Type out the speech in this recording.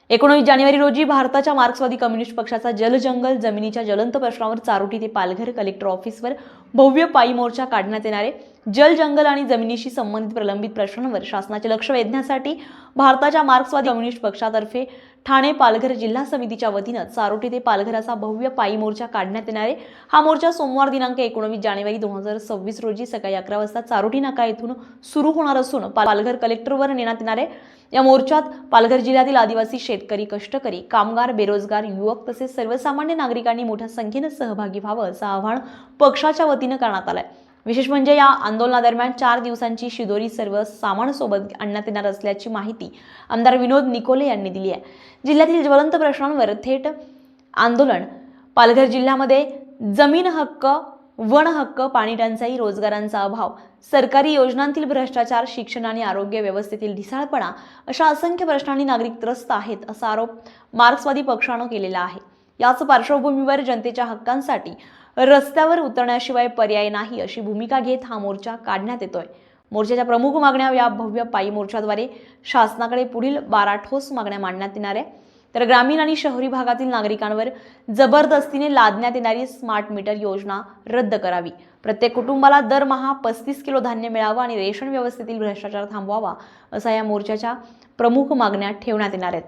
19 जानेवारी रोजी भारताच्या मार्क्सवादी कम्युनिस्ट पक्षाचा जलजंगल जमिनीच्या ज्वलंत प्रश्नावर चारोटी ते पालघर कलेक्टर ऑफिसवर भव्य पायी मोर्चा काढण्यात येणार आहे। जल जंगल आणि जमिनीशी संबंधित प्रलंबित प्रश्नांवर शासनाचे लक्ष वेधण्यासाठी भारताच्या मार्क्सवादी कम्युनिस्ट पक्षातर्फे ठाणे पालघर जिल्हा समितीच्या वतीने चारोटी ते पालघर असा भव्य पायी मोर्चा काढण्यात येणार आहे। हा मोर्चा सोमवार दिनांक 19 जानेवारी 2026 रोजी सकाळी 11 वाजता चारोटी नाका येथून सुरू होणार असून पालघर कलेक्टरवर नेण्यात येणार आहे। या मोर्चात पालघर जिल्ह्यातील आदिवासी, शेतकरी, कष्टकरी, कामगार, बेरोजगार, युवक तसेच सर्वसामान्य नागरिकांनी मोठ्या संख्येने सहभागी व्हावं असं आवाहन पक्षाच्या वतीने करण्यात आलंय। विशेष म्हणजे या आंदोलनादरम्यान 4 दिवसांची शिदोरी सर्व सामान सोबत आणण्यात येणार असल्याची माहिती आमदार विनोद निकोले यांनी दिली आहे। जिल्ह्यातील ज्वलंत प्रश्नांवर थेट आंदोलन पालघर जिल्ह्यामध्ये जमीन हक्क, वन हक्क, पाणी टंचाई, रोजगारांचा अभाव, सरकारी योजनांतील भ्रष्टाचार, शिक्षण आणि आरोग्य व्यवस्थेतील ढिसाळपणा अशा असंख्य प्रश्नांनी नागरिक त्रस्त आहेत असा आरोप मार्क्सवादी पक्षाने केलेला आहे। याच पार्श्वभूमीवर जनतेच्या हक्कांसाठी रस्त्यावर उतरण्याशिवाय पर्याय नाही अशी भूमिका घेत हा मोर्चा काढण्यात येतोय। मोर्चाच्या प्रमुख मागण्या या भव्य पायी मोर्चाद्वारे शासनाकडे पुढील 12 ठोस मागण्या मांडण्यात येणार आहे। तर ग्रामीण आणि शहरी भागातील नागरिकांवर जबरदस्तीने लादण्यात येणारी स्मार्ट मीटर योजना रद्द करावी, प्रत्येक कुटुंबाला दरमहा 35 किलो धान्य मिळावं आणि रेशन व्यवस्थेतील भ्रष्टाचार थांबवावा असा या मोर्चाच्या प्रमुख मागण्या ठेवण्यात येणार आहेत।